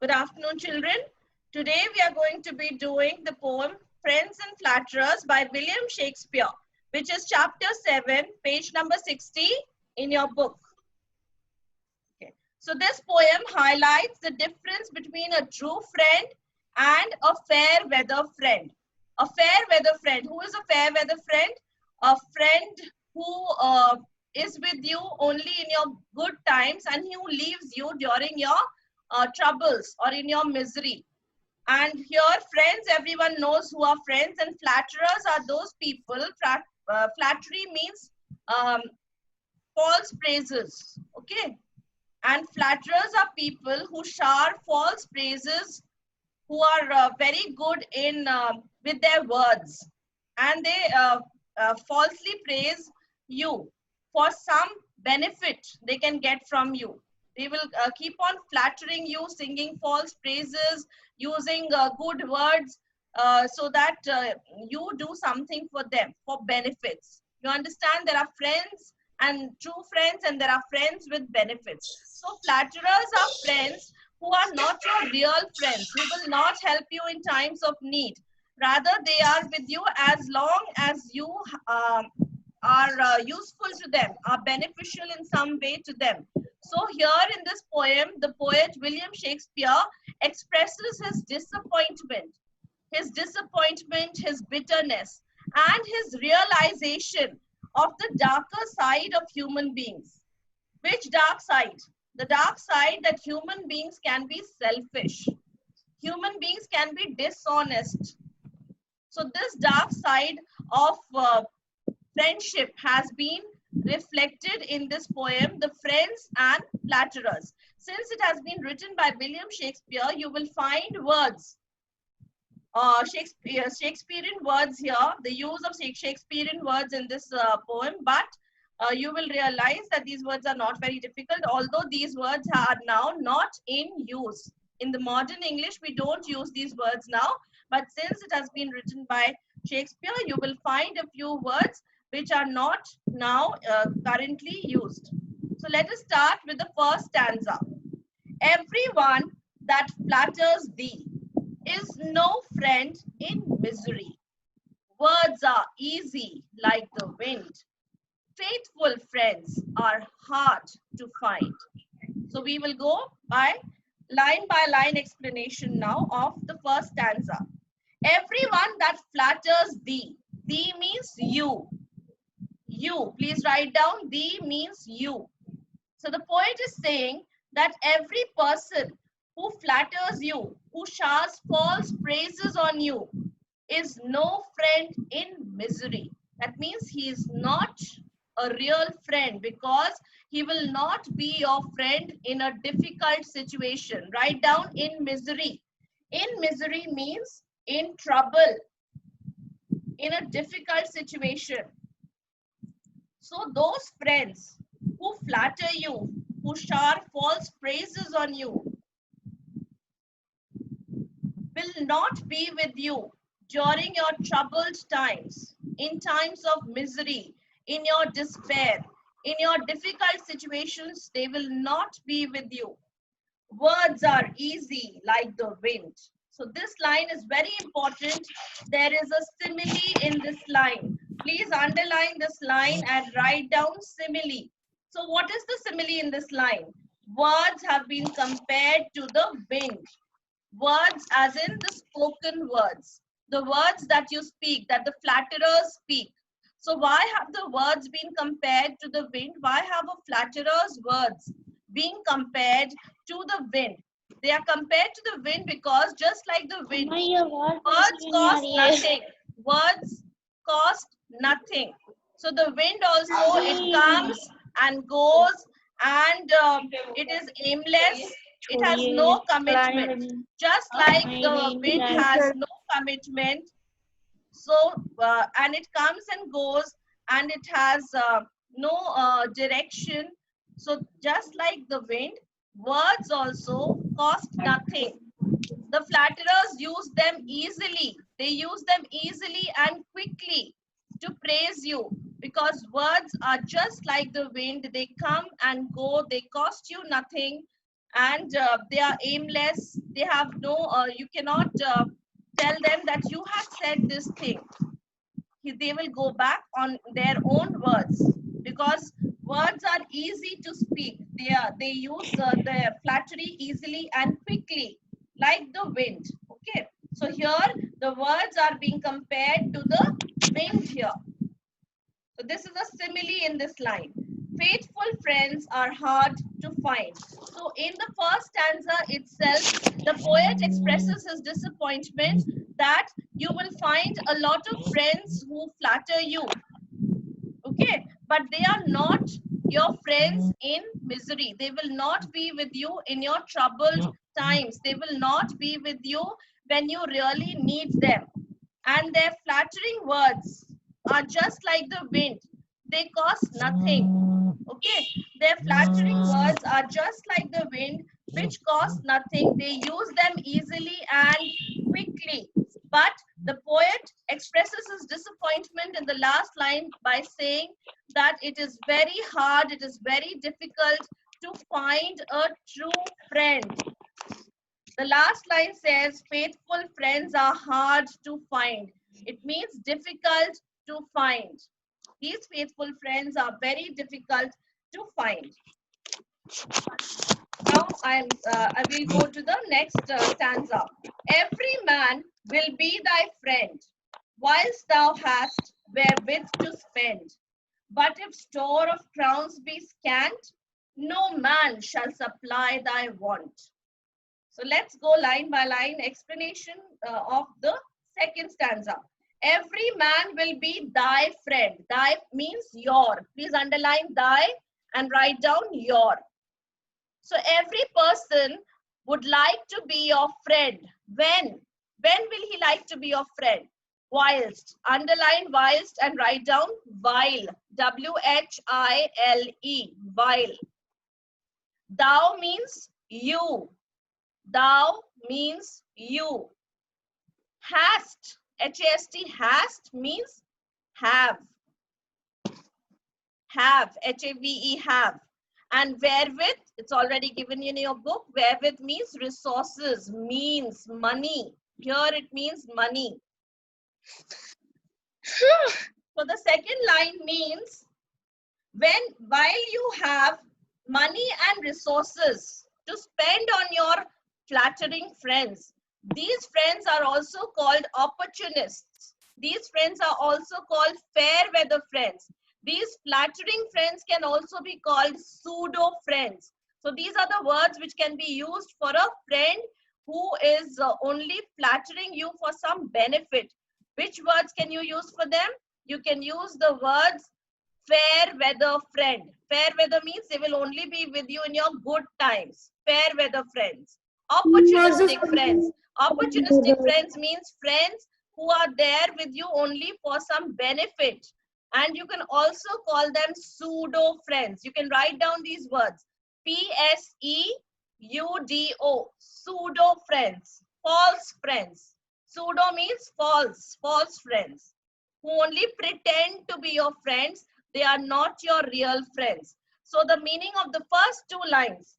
Good afternoon, children. Today we are going to be doing the poem Friends and Flatterers by William Shakespeare, which is chapter 7, page number 60 in your book. Okay. So this poem highlights the difference between a true friend and a fair weather friend. A fair weather friend. Who is a fair weather friend? A friend who is with you only in your good times and who leaves you during your troubles or in your misery. And here, friends, everyone knows who are friends, and flatterers are those people. Flattery means false praises, okay? And flatterers are people who shower false praises, who are very good in with their words, and they falsely praise you for some benefit they can get from you. They will keep on flattering you, singing false praises, using good words so that you do something for them, for benefits. You understand? There are friends and true friends, and there are friends with benefits. So flatterers are friends who are not your real friends, who will not help you in times of need. Rather, they are with you as long as you are useful to them, are beneficial in some way to them. So here in this poem, the poet William Shakespeare expresses his disappointment, his bitterness, and his realization of the darker side of human beings. Which dark side? The dark side that human beings can be selfish. Human beings can be dishonest. So this dark side of friendship has been reflected in this poem, The Friends and Flatterers. Since it has been written by William Shakespeare, you will find words, Shakespearean words here, the use of Shakespearean words in this poem, but you will realize that these words are not very difficult, although these words are now not in use. In the modern English, we don't use these words now, but since it has been written by Shakespeare, you will find a few words which are not now currently used. So let us start with the first stanza. Everyone that flatters thee is no friend in misery. Words are easy like the wind. Faithful friends are hard to find. So we will go by line explanation now of the first stanza. Everyone that flatters thee. Thee means you. You. Please write down. Thee means you. So the poet is saying that every person who flatters you, who showers false praises on you, is no friend in misery. That means he is not a real friend, because he will not be your friend in a difficult situation. Write down in misery. In misery means in trouble, in a difficult situation. So those friends who flatter you, who shower false praises on you, will not be with you during your troubled times, in times of misery, in your despair, in your difficult situations. They will not be with you. Words are easy like the wind. So this line is very important. There is a simile in this line. Please underline this line and write down simile. So what is the simile in this line? Words have been compared to the wind. Words as in the spoken words. The words that you speak, that the flatterers speak. So why have the words been compared to the wind? Why have a flatterer's words being compared to the wind? They are compared to the wind because just like the wind, words cost nothing. Words cost nothing. So the wind also, it comes and goes, and it is aimless. It has no commitment. Just like the wind has no commitment. So, and it comes and goes, and it has no direction. So just like the wind, words also cost nothing. The flatterers use them easily. They use them easily and quickly to praise you, because words are just like the wind. They come and go. They cost you nothing. and they are aimless. They have no, you cannot tell them that you have said this thing. They will go back on their own words, because words are easy to speak. They use their flattery easily and quickly, like the wind. Okay, so here the words are being compared to the wind here. So this is a simile in this line. Faithful friends are hard to find. So in the first stanza itself, the poet expresses his disappointment that you will find a lot of friends who flatter you. Okay, but they are not your friends in misery. They will not be with you in your troubled times. They will not be with you when you really need them. And their flattering words are just like the wind. They cost nothing. Okay, their flattering words are just like the wind, which cost nothing. They use them easily and quickly. But the poet expresses his disappointment in the last line by saying that it is very hard, it is very difficult to find a true friend. The last line says, faithful friends are hard to find. It means difficult to find. These faithful friends are very difficult to find. Now I will go to the next stanza. Every man will be thy friend, whilst thou hast wherewith to spend. But if store of crowns be scant, no man shall supply thy want. So let's go line by line explanation of the second stanza. Every man will be thy friend. Thy means your. Please underline thy and write down your. So every person would like to be your friend. When? When will he like to be your friend? Whilst. Underline whilst and write down while. W-H-I-L-E. While. Thou means you. Thou means you. Hast, H-A-S-T, hast means have. Have, H-A-V-E, have. And wherewith, it's already given in your book, wherewith means resources, means money. Here it means money. So the second line means while you have money and resources to spend on your flattering friends, these friends are also called opportunists. These friends are also called fair weather friends. These flattering friends can also be called pseudo friends. So these are the words which can be used for a friend who is only flattering you for some benefit. Which words can you use for them? You can use the words fair weather friend. Fair weather means they will only be with you in your good times. Fair weather friends. Opportunistic friends. Opportunistic friends means friends who are there with you only for some benefit. And you can also call them pseudo friends. You can write down these words. P-S-E-U-D-O. Pseudo friends. False friends. Pseudo means false. False friends. Who only pretend to be your friends. They are not your real friends. So the meaning of the first two lines.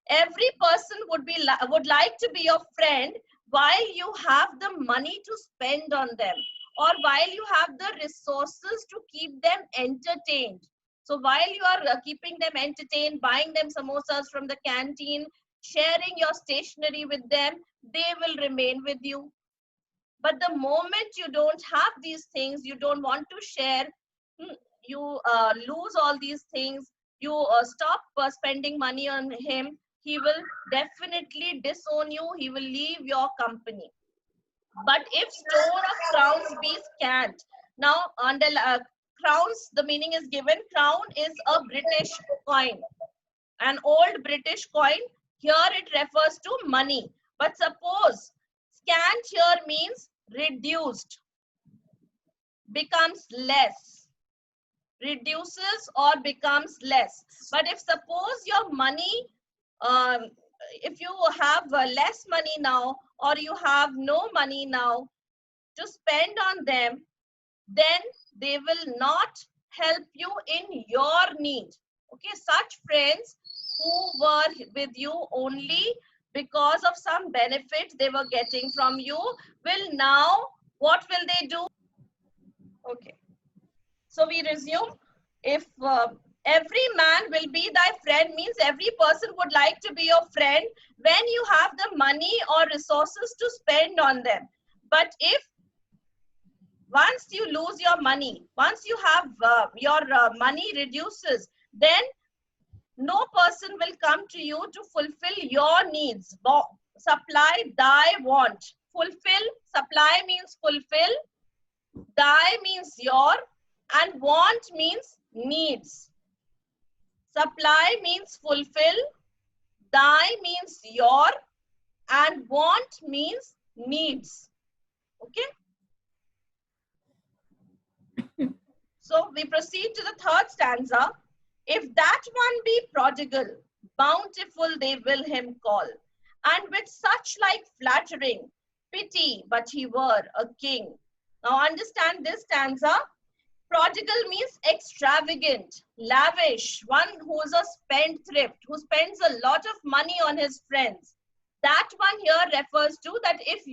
Every person would like to be your friend while you have the money to spend on them, or while you have the resources to keep them entertained. So while you are keeping them entertained, buying them samosas from the canteen, sharing your stationery with them, they will remain with you. But the moment you don't have these things, you don't want to share, you lose all these things, you stop spending money on him, he will definitely disown you, he will leave your company. But if store of crowns be scant, now under crowns, the meaning is given. Crown is a British coin, an old British coin. Here it refers to money. But suppose scant here means reduced, becomes less, reduces or becomes less. But if suppose your money, if you have less money now, or you have no money now to spend on them, then they will not help you in your need. Okay, such friends who were with you only because of some benefit they were getting from you will now, what will they do? Okay. So we resume. If every man will be thy friend means every person would like to be your friend when you have the money or resources to spend on them. But if once you lose your money, once you have your money reduces, then no person will come to you to fulfill your needs. Supply thy want. Fulfill, supply means fulfill, thy means your, and want means needs. Supply means fulfill, thy means your, and want means needs. Okay. So we proceed to the third stanza. If that one be prodigal, bountiful they will him call, and with such like flattering, pity, but he were a king. Now understand this stanza. Prodigal means extravagant, lavish, one who is a spendthrift, who spends a lot of money on his friends. That one here refers to that if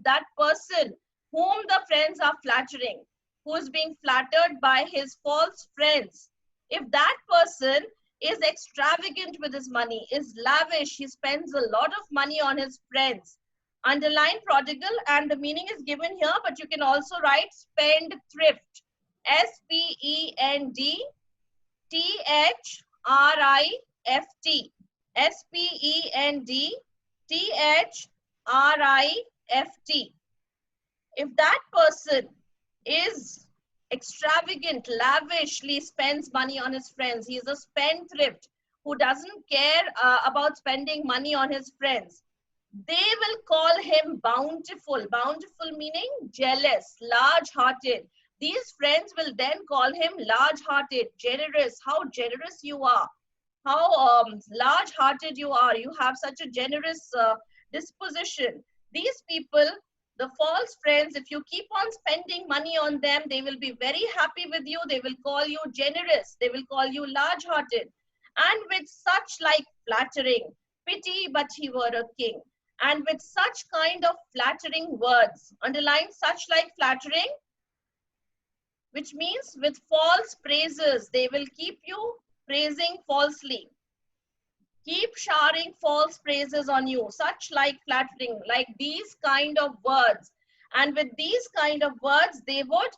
that person whom the friends are flattering, who is being flattered by his false friends, if that person is extravagant with his money, is lavish, he spends a lot of money on his friends. Underline prodigal and the meaning is given here, but you can also write spendthrift. Spendthrift. Spendthrift. If that person is extravagant, lavishly spends money on his friends, he is a spendthrift who doesn't care about spending money on his friends, they will call him bountiful. Bountiful meaning jealous, large-hearted. These friends will then call him large-hearted, generous. How generous you are. How large-hearted you are. You have such a generous disposition. These people, the false friends, if you keep on spending money on them, they will be very happy with you. They will call you generous. They will call you large-hearted. And with such like flattering, pity, but he were a king. And with such kind of flattering words, underline such like flattering, which means with false praises, they will keep you praising falsely. Keep showering false praises on you, such like flattering, like these kind of words. And with these kind of words, they would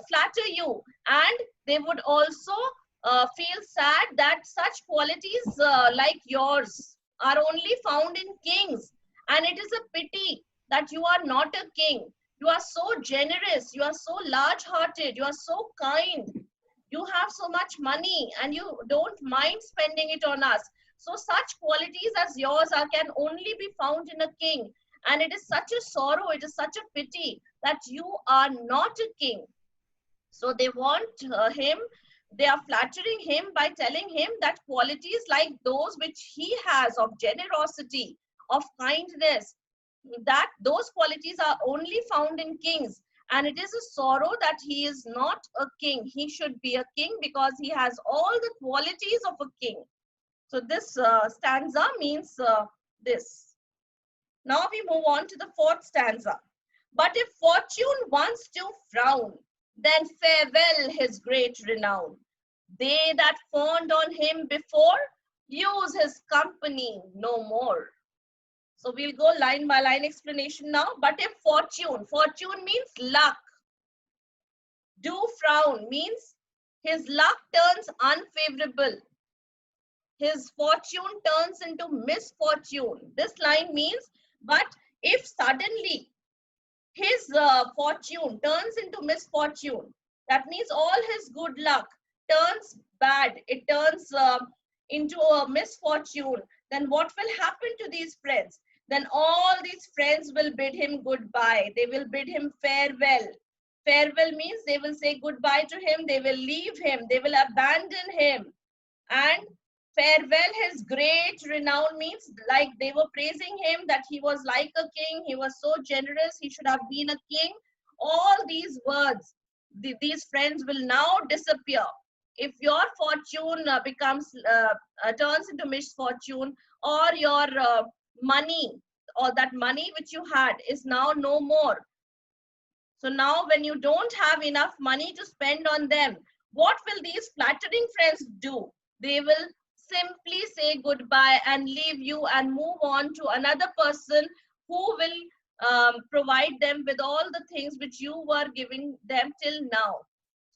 flatter you, and they would also feel sad that such qualities like yours are only found in kings. And it is a pity that you are not a king. You are so generous, you are so large-hearted, you are so kind. You have so much money and you don't mind spending it on us. So such qualities as yours can only be found in a king. And it is such a sorrow, it is such a pity that you are not a king. So they want him, they are flattering him by telling him that qualities like those which he has of generosity, of kindness, that those qualities are only found in kings. And it is a sorrow that he is not a king. He should be a king because he has all the qualities of a king. So this stanza means this. Now we move on to the fourth stanza. But if fortune wants to frown, then farewell his great renown. They that fawned on him before, use his company no more. So we'll go line by line explanation now. But if fortune means luck. Do frown means his luck turns unfavorable. His fortune turns into misfortune. This line means, but if suddenly his fortune turns into misfortune, that means all his good luck turns bad. It turns into a misfortune. Then what will happen to these friends? Then all these friends will bid him goodbye. They will bid him farewell. Farewell means they will say goodbye to him. They will leave him. They will abandon him. And farewell his great renown means like they were praising him that he was like a king. He was so generous. He should have been a king. All these words, these friends will now disappear. if your fortune turns into misfortune, or your money, or that money which you had is now no more. So now when you don't have enough money to spend on them, what will these flattering friends do? They will simply say goodbye and leave you and move on to another person who will provide them with all the things which you were giving them till now.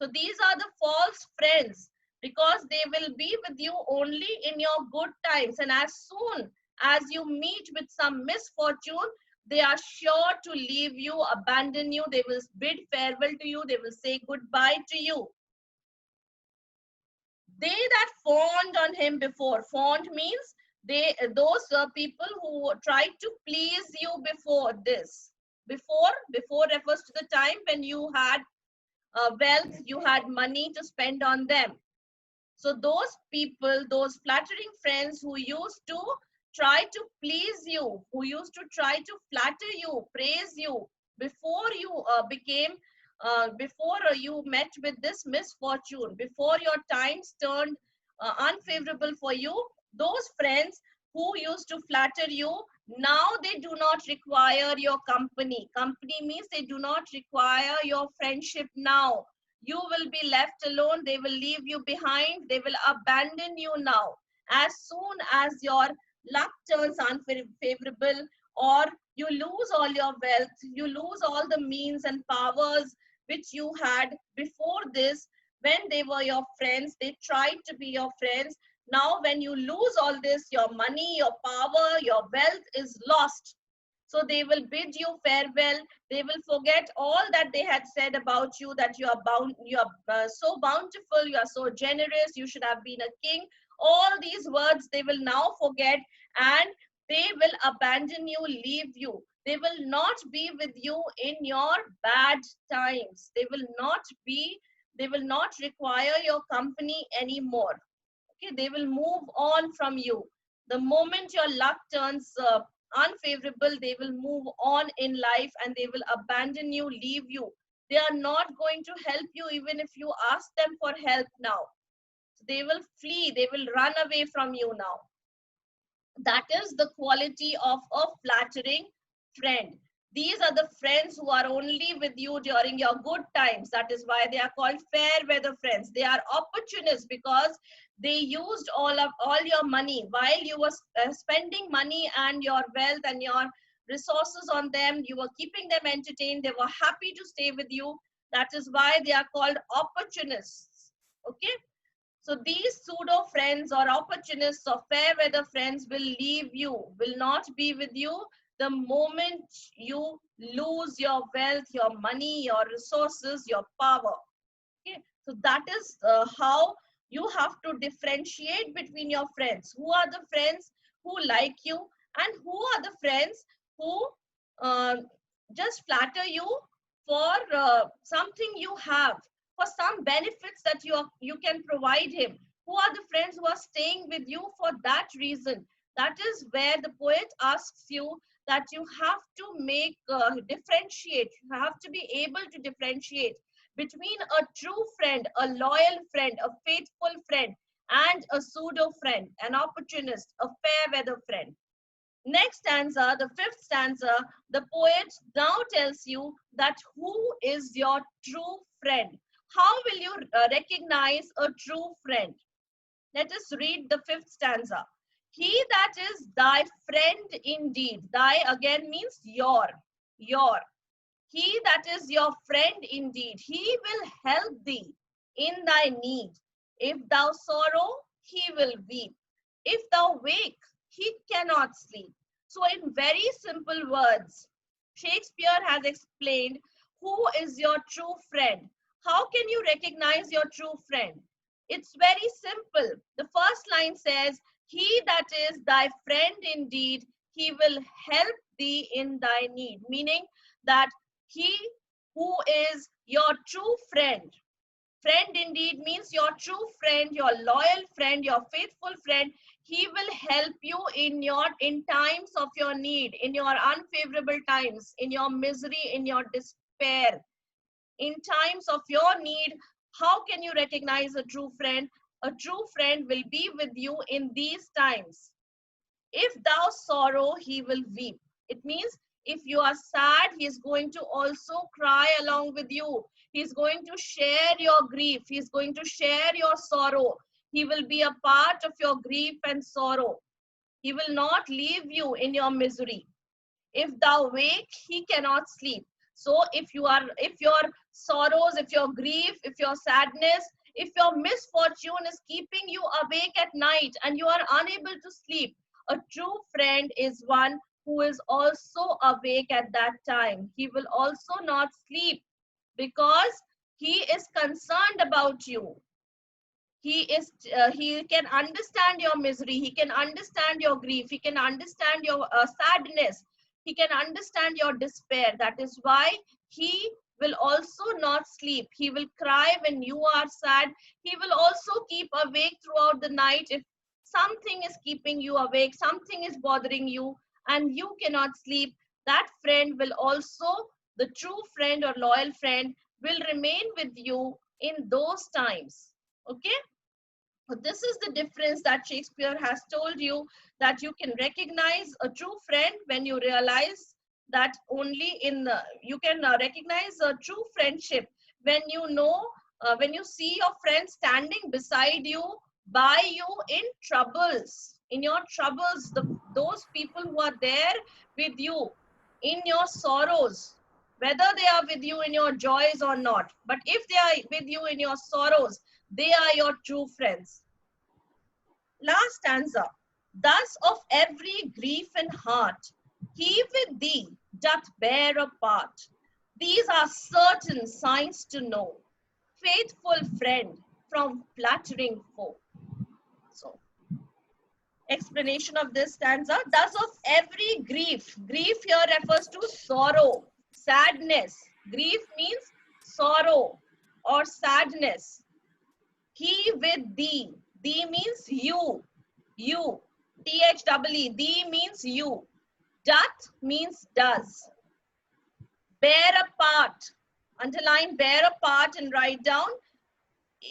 So these are the false friends, because they will be with you only in your good times. And as soon as you meet with some misfortune, they are sure to leave you, abandon you. They will bid farewell to you. They will say goodbye to you. They that fawned on him before. Fawned means those people who tried to please you before this. Before refers to the time when you had wealth, you had money to spend on them. So those people, those flattering friends who used to try to please you, who used to try to flatter you, praise you before you before you met with this misfortune, before your times turned unfavorable for you, those friends who used to flatter you, now they do not require your company. Company means they do not require your friendship now. You will be left alone. They will leave you behind. They will abandon you now. As soon as your luck turns unfavorable, or you lose all your wealth, you lose all the means and powers which you had before this, when they were your friends, they tried to be your friends. Now, when you lose all this, your money, your power, your wealth is lost. So they will bid you farewell. They will forget all that they had said about you, that you are so bountiful, you are so generous, you should have been a king. All these words they will now forget, and they will abandon you, leave you. They will not be with you in your bad times. They will not require your company anymore. Okay, they will move on from you. The moment your luck turns unfavorable, they will move on in life, and they will abandon you, leave you. They are not going to help you even if you ask them for help now. They will flee, they will run away from you now. That is the quality of a flattering friend. These are the friends who are only with you during your good times. That is why they are called fair weather friends. They are opportunists, because they used all your money while you were spending money and your wealth and your resources on them. You were keeping them entertained. They were happy to stay with you. That is why they are called opportunists. Okay. So these pseudo friends or opportunists or fair weather friends will leave you, will not be with you the moment you lose your wealth, your money, your resources, your power. Okay, so that is how you have to differentiate between your friends. Who are the friends who like you, and who are the friends who uh, just flatter you for something you have, for some benefits that you can provide him. Who are the friends who are staying with you for that reason? That is where the poet asks you that you have to make differentiate. You have to be able to differentiate between a true friend, a loyal friend, a faithful friend, and a pseudo friend, an opportunist, a fair weather friend. Next stanza, the fifth stanza, the poet now tells you that who is your true friend. How will you recognize a true friend? Let us read the fifth stanza. He that is thy friend indeed. Thy again means your. Your. He that is your friend indeed. He will help thee in thy need. If thou sorrow, he will weep. If thou wake, he cannot sleep. So in very simple words, Shakespeare has explained who is your true friend. How can you recognize your true friend? It's very simple. The first line says, he that is thy friend indeed, he will help thee in thy need. Meaning that he who is your true friend. Friend indeed means your true friend, your loyal friend, your faithful friend. He will help you in times of your need, in your unfavorable times, in your misery, in your despair. In times of your need, How can you recognize a true friend? A true friend will be with you in these times. If thou sorrow, he will weep. It means if you are sad, he is going to also cry along with you. He's going to share your grief. He's going to share your sorrow. He will be a part of your grief and sorrow. He will not leave you in your misery. If thou wake, he cannot sleep. So if your sorrows, if your grief, if your sadness, if your misfortune is keeping you awake at night and you are unable to sleep, a true friend is one who is also awake at that time. He will also not sleep because he is concerned about you. He can understand your misery, he can understand your grief, he can understand your sadness, he can understand your despair. That is why he will also not sleep. He will cry when you are sad. He will also keep awake throughout the night if something is keeping you awake, something is bothering you and you cannot sleep. That friend will also, the true friend or loyal friend, will remain with you in those times. Okay. This is the difference that Shakespeare has told you, that you can recognize a true friend when you realize that only in you can recognize a true friendship when you know, when you see your friend standing beside you, by you in troubles, in your troubles, those people who are there with you in your sorrows, whether they are with you in your joys or not, but if they are with you in your sorrows, they are your true friends. Last stanza. Thus of every grief and heart, he with thee doth bear a part. These are certain signs to know, faithful friend from flattering foe. So, explanation of this stanza. Thus of every grief. Grief here refers to sorrow, sadness. Grief means sorrow or sadness. He with thee. Thee means you. You. T-H-E-E. Thee means you. Doth means does. Bear a part. Underline bear a part and write down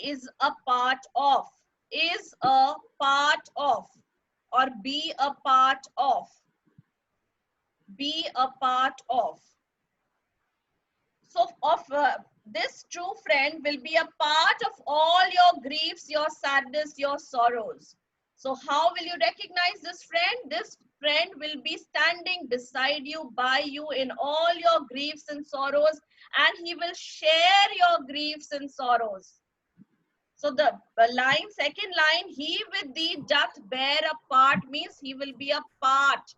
is a part of. Is a part of. Or be a part of. Be a part of. So this true friend will be a part of all your griefs, your sadness, your sorrows. So how will you recognize this friend? This friend will be standing beside you, by you in all your griefs and sorrows, and he will share your griefs and sorrows. So the line, second line, he with thee doth bear a part, means he will be a part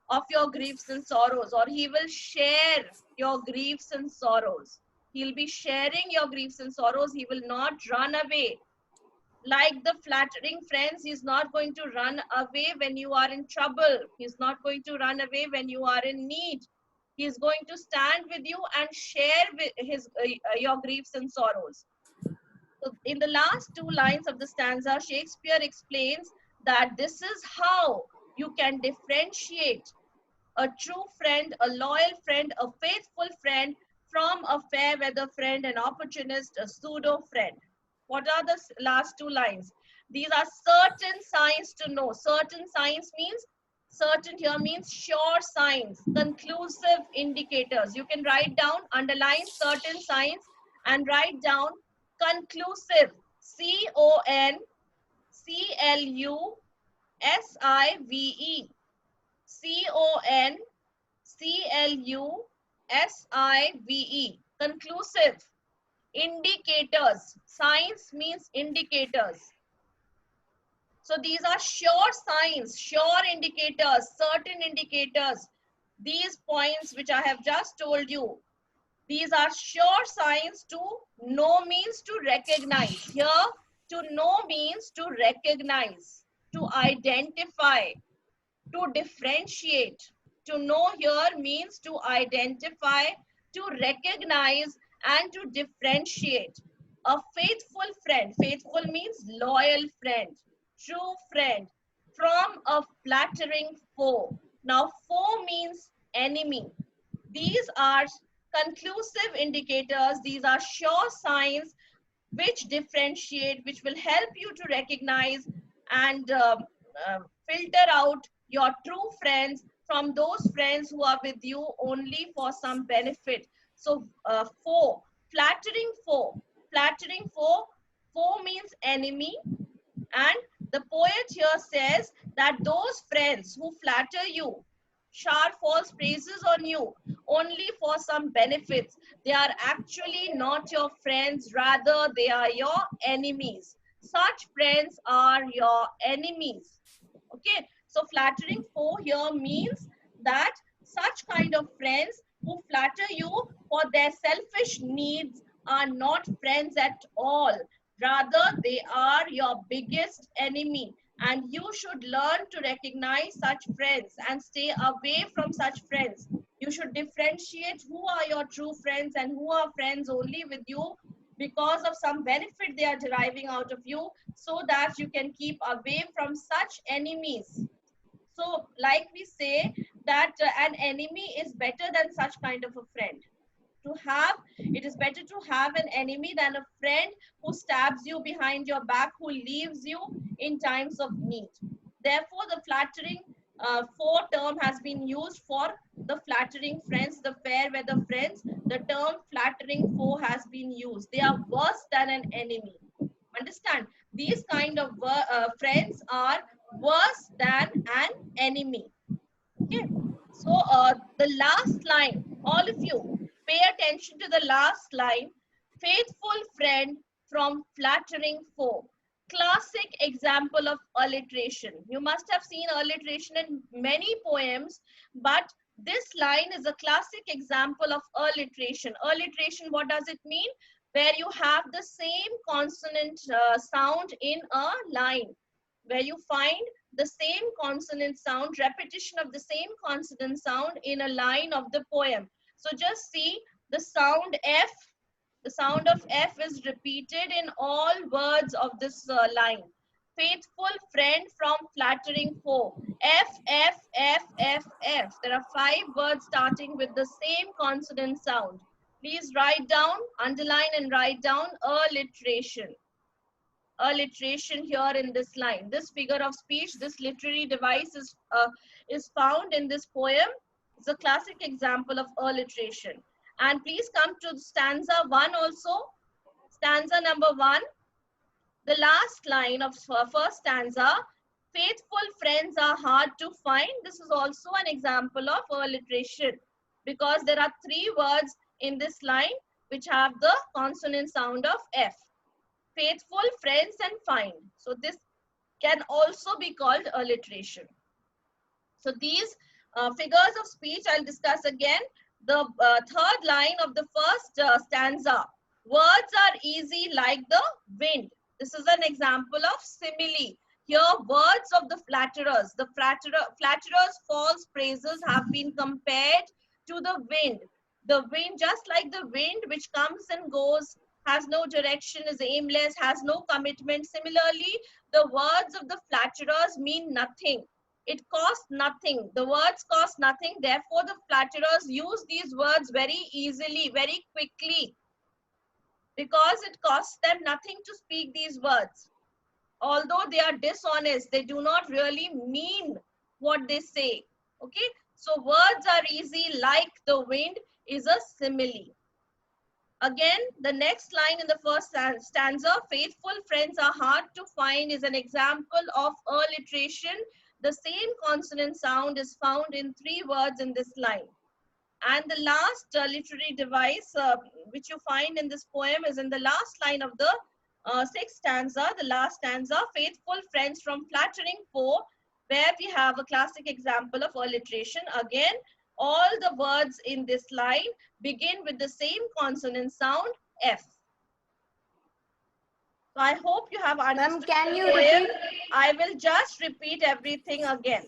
of your griefs and sorrows, or he will share your griefs and sorrows. He'll be sharing your griefs and sorrows. He will not run away. Like the flattering friends, he's not going to run away when you are in trouble. He's not going to run away when you are in need. He's going to stand with you and share with your griefs and sorrows. So in the last two lines of the stanza, Shakespeare explains that this is how you can differentiate a true friend, a loyal friend, a faithful friend from a fair weather friend, an opportunist, a pseudo friend. What are the last two lines? These are certain signs to know. Certain signs means, certain here means sure signs, conclusive indicators. You can write down, underline certain signs and write down conclusive, CONCLUSIVE. CONCLUSIVE. Conclusive. Indicators. Signs means indicators. So these are sure signs, sure indicators, certain indicators. These points which I have just told you, these are sure signs to know, means to recognize. Here, to know means to recognize, to identify, to differentiate. To know here means to identify, to recognize, and to differentiate. A faithful friend, faithful means loyal friend, true friend, from a flattering foe. Now, foe means enemy. These are conclusive indicators, these are sure signs which differentiate, which will help you to recognize and filter out your true friends from those friends who are with you only for some benefit. So, foe, flattering foe. Flattering foe, foe means enemy, and the poet here says that those friends who flatter you, shower false praises on you only for some benefits, they are actually not your friends, rather, they are your enemies. Such friends are your enemies. Okay, so flattering foe here means that such kind of friends who flatter you for their selfish needs are not friends at all. Rather, they are your biggest enemy. And you should learn to recognize such friends and stay away from such friends. You should differentiate who are your true friends and who are friends only with you because of some benefit they are deriving out of you, so that you can keep away from such enemies. So, like we say that an enemy is better than such kind of a friend. It is better to have an enemy than a friend who stabs you behind your back, who leaves you in times of need. Therefore, the flattering foe term has been used for the flattering friends, the fair weather friends. The term flattering foe has been used. They are worse than an enemy. Understand? These kind of friends are worse than an enemy. Okay. So the last line, all of you, pay attention to the last line. Faithful friend from flattering foe. Classic example of alliteration. You must have seen alliteration in many poems, but this line is a classic example of alliteration. Alliteration, what does it mean? Where you have the same consonant sound in a line, where you find the same consonant sound, repetition of the same consonant sound in a line of the poem. So just see the sound F. The sound of F is repeated in all words of this line. Faithful friend from flattering foe. F, F, F, F, F. There are 5 words starting with the same consonant sound. Please write down, underline and write down alliteration. Alliteration here in this line. This figure of speech, this literary device is found in this poem. It's a classic example of alliteration. And please come to stanza 1 also. Stanza number 1. The last line of first stanza. Faithful friends are hard to find. This is also an example of alliteration, because there are 3 words in this line which have the consonant sound of F. Faithful, friends, and find. So this can also be called alliteration. So these figures of speech I'll discuss again. The third line of the first stanza. Words are easy like the wind. This is an example of simile. Here, words of the flatterers. The flatterers' false praises have been compared to the wind. The wind, just like the wind which comes and goes, has no direction, is aimless, has no commitment. Similarly, the words of the flatterers mean nothing. It costs nothing. The words cost nothing. Therefore, the flatterers use these words very easily, very quickly, because it costs them nothing to speak these words. Although they are dishonest, they do not really mean what they say. Okay? So, words are easy like the wind is a simile. Again, the next line in the first stanza, faithful friends are hard to find, is an example of alliteration. The same consonant sound is found in 3 words in this line. And the last literary device which you find in this poem is in the last line of the 6th stanza, the last stanza, faithful friends from flattering foe, where we have a classic example of alliteration. Again, all the words in this line begin with the same consonant sound, F. So I hope you have understood the poem. I will just repeat everything again.